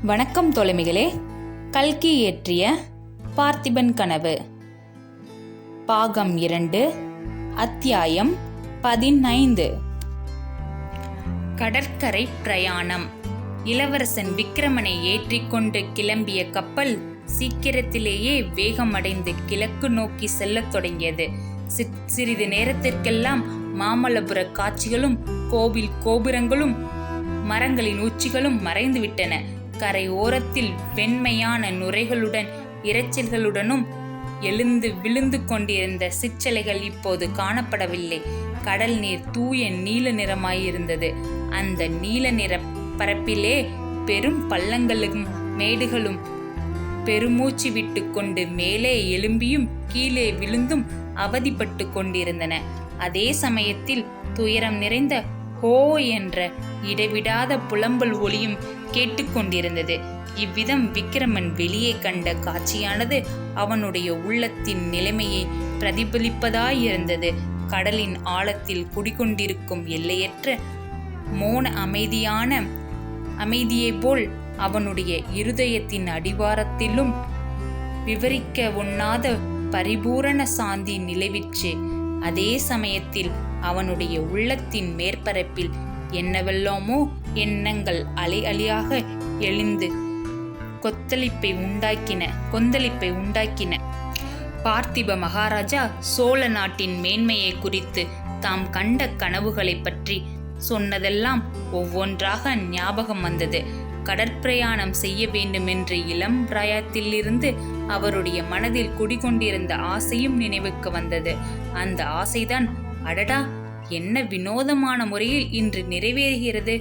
வணக்கம் தோழமைகளே. கல்கி இயற்றிய பார்த்திபன் கனவு பாகம் 2 அத்தியாயம் 15. கடற்கரை பிரயாணம். இளவரசன் விக்கிரமனை ஏற்றிக்கொண்டு கிளம்பிய கப்பல் சீக்கிரத்திலேயே வேகமடைந்து கிழக்கு நோக்கி செல்லத் தொடங்கியது. சிறிது நேரத்திற்கெல்லாம் மாமல்லபுர காட்சிகளும் கோவில் கோபுரங்களும் மரங்களின் உச்சிகளும் மறைந்துவிட்டன. கரை ஓரத்தில் வெண்மையான நுரைகளுடன் இரைச்சல்களுடனும் எழுந்து விழுந்து கொண்டிருந்த சிற்றலைகள் இப்போது காணப்படவில்லை. கடல் நீர் தூய நீல நிறமாயிருந்தது. அந்த நீல நிற பரப்பிலே பெரும் பள்ளங்களும் மேடுகளும் பெருமூச்சு விட்டு கொண்டு மேலே எழும்பியும் கீழே விழுந்தும் அவதிப்பட்டு கொண்டிருந்தன. அதே சமயத்தில் துயரம் நிறைந்த ஹோ என்ற இடைவிடாத புலம்பல் ஒலியும் கேட்டுக்கொண்டிருந்தது. இவ்விதம் விக்கிரமன் வெளியே கண்ட காட்சியானது அவனுடைய உள்ளத்தின் நிலைமையை பிரதிபலிப்பதாயிருந்தது. கடலின் ஆழத்தில் குடிகொண்டிருக்கும் எல்லையற்ற மோன அமைதியை போல் அவனுடைய இருதயத்தின் அடிவாரத்திலும் விவரிக்க ஒண்ணாத பரிபூரண சாந்தி நிலவிற்று. அதே சமயத்தில் அவனுடைய உள்ளத்தின் மேற்பரப்பில் என்னவெல்லாமோ எண்ணங்கள் அலை அலையாக எழுந்து கொந்தளிப்பை உண்டாக்கின. பார்த்திப மகாராஜா சோழ நாட்டின் மேன்மையை குறித்து தாம் கண்ட கனவுகளை பற்றி சொன்னதெல்லாம் ஒவ்வொன்றாக ஞாபகம் வந்தது. கடற்பிரயாணம் செய்ய வேண்டுமென்று இளம் பிராயத்திலிருந்து அவருடைய மனதில் குடிகொண்டிருந்த ஆசையும் நினைவுக்கு வந்தது. அந்த ஆசைதான், அடடா, என்ன வினோதமான முறையில் இன்று நிறைவேறுகிறது.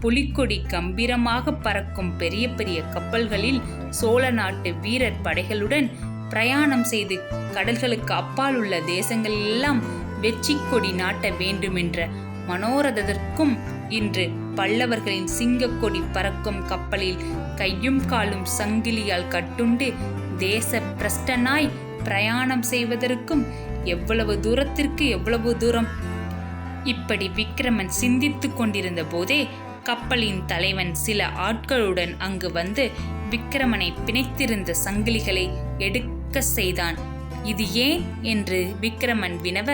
புலிக்கொடி கம்பீரமாக பறக்கும் பெரிய பெரிய கப்பல்களில் சோழ நாட்டு வீரர் படைகளுடன் பிரயாணம் செய்து கடல்களுக்கு அப்பால் உள்ள தேசங்களெல்லாம் வெற்றி கொடி நாட்ட வேண்டுமென்ற மனோரதத்திற்கும் இன்று பல்லவர்களின் சிங்கக்கொடி பறக்கும் கப்பலில் கையும் காலும் சங்கிலியால் கட்டுண்டு தேச பிரஷ்டனாய் பிரயாணம் செய்வதற்கும் எவ்வளவு தூரத்திற்கு எவ்வளவு தூரம். இப்படி விக்கிரமன் சிந்தித்து கொண்டிருந்த போதே கப்பலின் தலைவன் சில ஆட்களுடன் அங்கு வந்து விக்கிரமனை பிணைத்திருந்த சங்கிலிகளை எடுக்க செய்தான். இது ஏன் என்று விக்கிரமன் வினவ,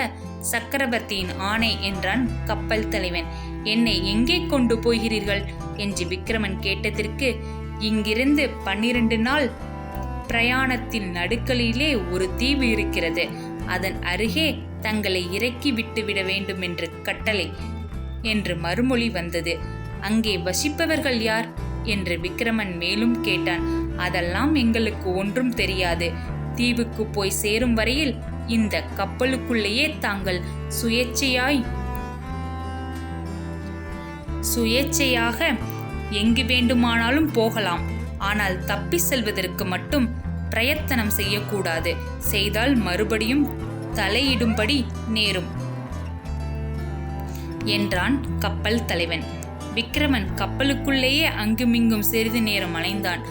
சக்கரவர்த்தியின் ஆணை என்றான் கப்பல் தலைவன். என்னை எங்கே கொண்டு போகிறீர்கள் என்று விக்கிரமன் கேட்டதற்கு, இங்கிருந்து 12 நாள் பிரயாணத்தின் நடுக்களிலே ஒரு தீவு இருக்கிறது. அதன் அருகே தங்களை இறக்கி விட்டுவிட வேண்டும் என்று கட்டளை என்று மறுமொழி வந்தது. அங்கே வசிப்பவர்கள் யார் என்று விக்கிரமன் மேலும் கேட்டான். அதெல்லாம் எங்களுக்கு ஒன்றும் தெரியாது. தீவுக்கு போய் சேரும் வரையில் இந்த கப்பலுக்குள்ளேயே தாங்கள் சுயேச்சையாக எங்கு வேண்டுமானாலும் போகலாம். ஆனால் தப்பி செல்வதற்கு மட்டும் பிரயத்தனம் செய்யக்கூடாது. செய்தால் மறுபடியும் தலையிடும்படி நேரும் என்றான் கப்பல் தலைவன். விக்கிரமன் கப்பலுக்குள்ளேயே அங்குமிங்கும் சிறிது நேரம் அலைந்தான்.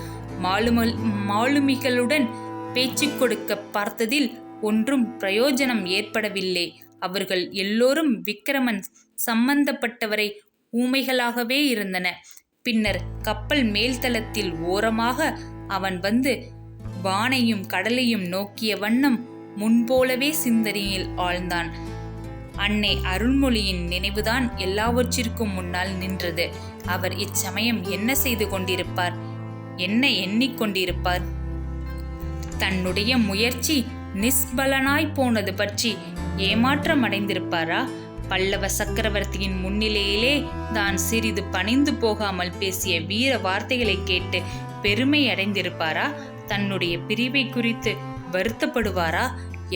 மாலுமிகளுடன் பேச்சு கொடுக்க பார்த்ததில் ஒன்றும் பிரயோஜனம் ஏற்படவில்லை. அவர்கள் எல்லோரும் விக்கிரமன் சம்பந்தப்பட்டவரை ஊமைகளாகவே இருந்தன. பின்னர் கப்பல் மேல்தளத்தில் ஓரமாக அவன் வந்து வானையும் கடலையும் நோக்கிய வண்ணம் முன்போலவே சிந்தனையில் ஆழ்ந்தான். அன்னை அருள்மொழியின் நினைவுதான் எல்லாவற்றிற்கும் முன்னால் நின்றது. அவர் இச்சமயம் என்ன செய்து கொண்டிருப்பார்? என்ன எண்ணிக்கொண்டிருப்பார்? தன்னுடைய முயற்சி நிஷ்பலனாய் போனது பற்றி ஏமாற்றம் அடைந்திருப்பாரா? பல்லவ சக்கரவர்த்தியின் முன்னிலையிலே தான் சிறிது பணிந்து போகாமல் பேசிய வீர வார்த்தைகளை கேட்டு பெருமை அடைந்திருப்பாரா? தன்னுடைய பிரிவை குறித்து வருத்தப்படுவாரா?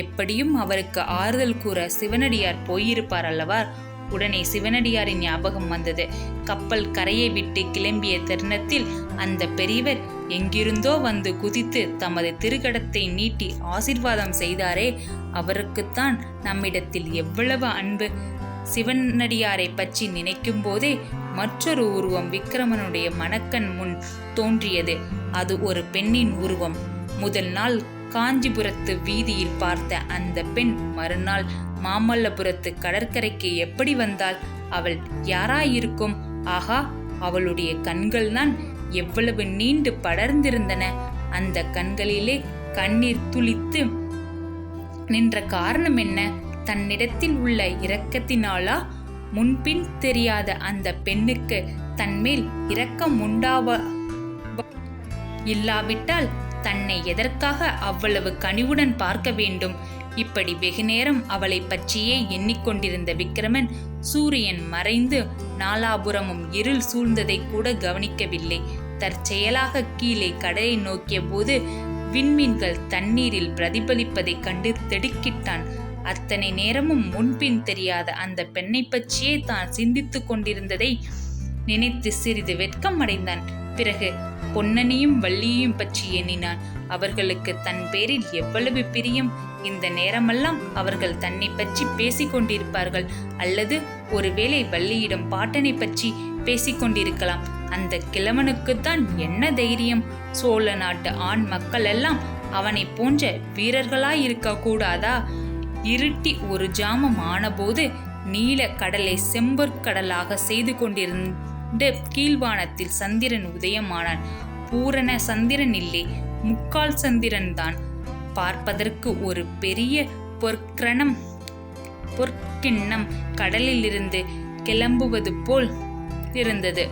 எப்படியும் அவருக்கு ஆறுதல் கூற சிவனடியார் போயிருப்பார் அல்லவா? உடனே சிவனடியாரின் ஞாபகம் வந்தது. கப்பல் கரையை விட்டு கிளம்பிய தருணத்தில் அந்த பெரியவர் எங்கிருந்தோ வந்து குதித்து தமது திருக்கடத்தை நீட்டி ஆசீர்வாதம் செய்தாரே, அவருக்குத்தான் நம்மிடத்தில் எவ்வளவு அன்பு. சிவனடியாரை பற்றி நினைக்கும் போதே மற்றொரு உருவம் விக்கிரமனுடைய மனக்கண் முன் தோன்றியது. அது ஒரு பெண்ணின் உருவம். முதல் நாள் காஞ்சிபுரத்து வீதியில் பார்த்த அந்த பெண் மறுநாள் மாமல்லபுரத்து கடற்கரைக்கு எப்படி வந்தாள்? அவள் யாராயிருக்கும்? ஆகா, அவளுடைய கண்கள்தான் எவ்வளவு நீண்டு படர்ந்திருந்தன. அந்த கண்களிலே கண்ணீர் துளித்து நின்ற காரணம் என்ன? தன்னிடத்தில் உள்ள இரக்கத்தினாலா? முன்பின் தெரியாத அந்த பெண்ணுக்கு தன்மேல் இரக்கம் இல்லாவிட்டால் தன்னை எதற்காக அவ்வளவு கனிவுடன் பார்க்க வேண்டும்? இப்படி வெகுநேரம் அவளை பற்றியே எண்ணிக்கொண்டிருந்த விக்கிரமன் சூரியன் மறைந்து நாலாபுரமும் இருள் சூழ்ந்ததை கூட கவனிக்கவில்லை. தற்செயலாக கீழே கடலை நோக்கிய போது விண்மீன்கள் தண்ணீரில் பிரதிபலிப்பதை கண்டு திடுக்கிட்டான். அத்தனை நேரமும் முன்பின் தெரியாத அந்த பெண்ணை பற்றியே தான் சிந்தித்து கொண்டிருந்ததை நினைத்து சிறிது வெட்கம் அடைந்தான். பிறகு பொன்னனையும் வள்ளியையும் பற்றி எண்ணினான். அவர்களுக்கு தன் பேரில் எவ்வளவு பிரியம்! இந்த நேரமெல்லாம் அவர்கள் தன்னை பற்றி பேசிக்கொண்டிருப்பார்கள். அல்லது ஒருவேளை வள்ளியிடம் பாட்டனை பற்றி பேசிக்கொண்டிருக்கலாம். அந்த கிழவனுக்குத்தான் என்ன தைரியம்! சோழ நாட்டு ஆண் மக்கள் எல்லாம் அவனை போன்ற வீரர்களாயிருக்க கூடாதா? இருட்டி ஒரு ஜாமம் ஆனபோது நீல கடலை செம்பொற்கடலாக செய்து கொண்டிருந்த கீழ்வானத்தில் சந்திரன் உதயமானான். பூரண சந்திரன் இல்லை, முக்கால் சந்திரன் தான். பார்ப்பதற்கு ஒரு பெரிய பொற்கிண்ணம் கடலிலிருந்து கிளம்புவது போல் இருந்தது.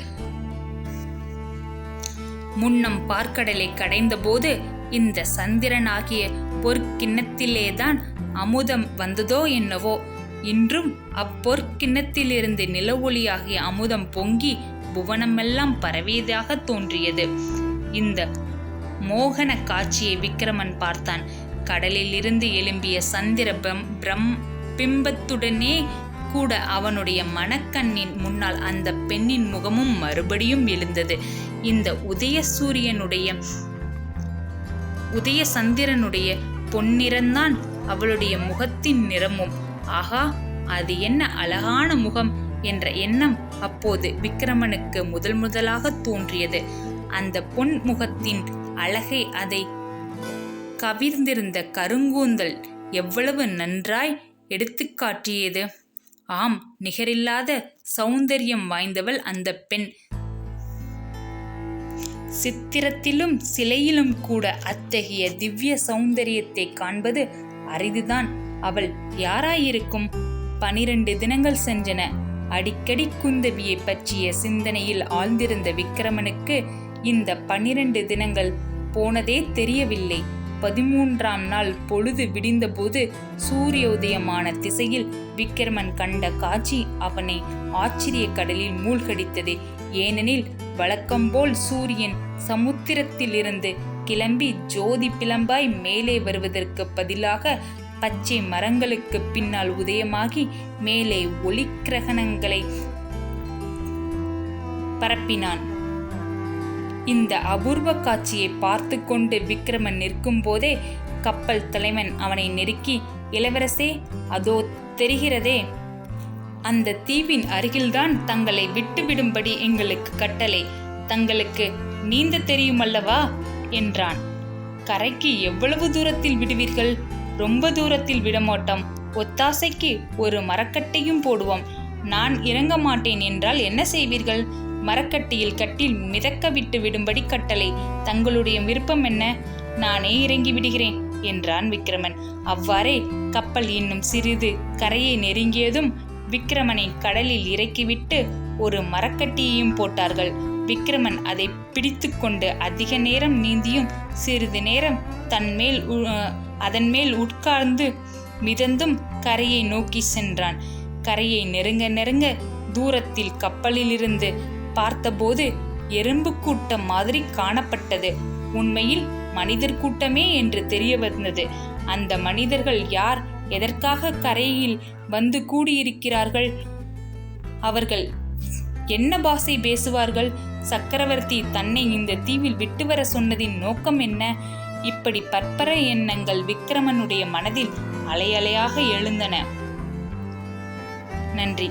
முன்னம் பார்க்கடலை கடைந்த போது இந்த சந்திரனாகிய பொற்கிண்ணத்திலேதான் அமுதம் வந்ததோ என்னவோ. இன்றும் அப்பொற்கிண்ணத்திலிருந்து நில ஒளியாகிய அமுதம் பொங்கி புவனமெல்லாம் பரவியதாக தோன்றியது. இந்த மோகன காட்சியை விக்கிரமன் பார்த்தான். கடலில் இருந்து எழும்பிய சந்திர பிம்பத்துடனே கூட அவனுடைய மனக்கண்ணின் முன்னால் அந்த பெண்ணின் முகமும் மறுபடியும் எழுந்தது. இந்த உதய சந்திரனுடைய பொன்னிறந்தான் அவளுடைய முகத்தின் நிறமும். ஆகா, அது என்ன அழகான முகம் என்ற எண்ணம் அப்போது விக்கிரமனுக்கு முதலாக தோன்றியது. அந்த பொன் முகத்தின் அழகை அதை கவிர்ந்திருந்த கருங்கூந்தல் எவ்வளவு நன்றாய் எடுத்துக்காட்டியது! ஆம், நிகரில்லாத சௌந்தரியம் வாய்ந்தவள் அந்த பெண். சித்திரத்திலும் சிலையிலும் கூட அத்தகைய திவ்ய சௌந்தரியத்தை காண்பது அரிதுதான். அவள் யாராயிருக்கும்? 12 தினங்கள் சென்றன. அடிக்கடி குந்தவியை பற்றிய சிந்தனையில் ஆழ்ந்திருந்த விக்கிரமனுக்கு இந்த 12 தினங்கள் போனதே தெரியவில்லை. 13ஆம் நாள் பொழுது விடிந்தபோது சூரியோதயமான திசையில் விக்கிரமன் கண்ட காட்சி அவனை ஆச்சரிய கடலில் மூழ்கடித்தது. ஏனெனில் வழக்கம்போல் சூரியன் சமுத்திரத்திலிருந்து கிளம்பி ஜோதி பிளம்பாய் மேலே வருவதற்கு பதிலாக பச்சை மரங்களுக்கு பின்னால் உதயமாகி மேலே ஒளிக்கிரகணங்களை பரப்பினான். இந்த அபூர்வ காட்சியை பார்த்து கொண்டு விக்கிரமன் நிற்கும் போதே கப்பல் தலைவன் அவனை நெருக்கி, இளவரசே, அதோ தெரிகிறதே, அந்த தீவின் அருகில்தான் தங்களை விட்டுவிடும்படி எங்களுக்கு கட்டளை. தங்களுக்கு நீந்த தெரியுமல்லவா என்றான். கரைக்கு எவ்வளவு தூரத்தில் விடுவீர்கள்? ரொம்ப தூரத்தில் விடமாட்டோம். ஒத்தாசைக்கு ஒரு மரக்கட்டையும் போடுவோம். நான் இறங்க மாட்டேன் என்றால் என்ன செய்வீர்கள்? மரக்கட்டியில் கட்டில் மிதக்க விட்டு விடும்படி கட்டளை. தங்களுடைய விருப்பம் என்ன? நானே இறங்கி விடுகிறேன் என்றான் விக்கிரமன். அவ்வாறே கப்பல் இன்னும் சிறிது கரையை நெருங்கியதும் விக்கிரமனை கடலில் இறக்கிவிட்டு ஒரு மரக்கட்டியையும் போட்டார்கள். விக்கிரமன் அதை பிடித்து கொண்டு அதிக நேரம் நீந்தியும் சிறிது நேரம் அதன் மேல் உட்கார்ந்து மிதந்தும் கரையை நோக்கி சென்றான். கரையை நெருங்க தூரத்தில் கப்பலிலிருந்து பார்த்தபோது எறும்பு கூட்டம் மாதிரி காணப்பட்டது. உண்மையில் மனிதர் கூட்டமே என்று தெரிய வந்தது. அந்த மனிதர்கள் யார்? எதற்காக கரையில் வந்து கூடியிருக்கிறார்கள்? அவர்கள் என்ன பாஷை பேசுவார்கள்? சக்கரவர்த்தி தன்னை இந்த தீவில் விட்டு வர சொன்னதின் நோக்கம் என்ன? இப்படி பற்பல எண்ணங்கள் விக்கிரமனுடைய மனதில் அலையலையாக எழுந்தன. நன்றி.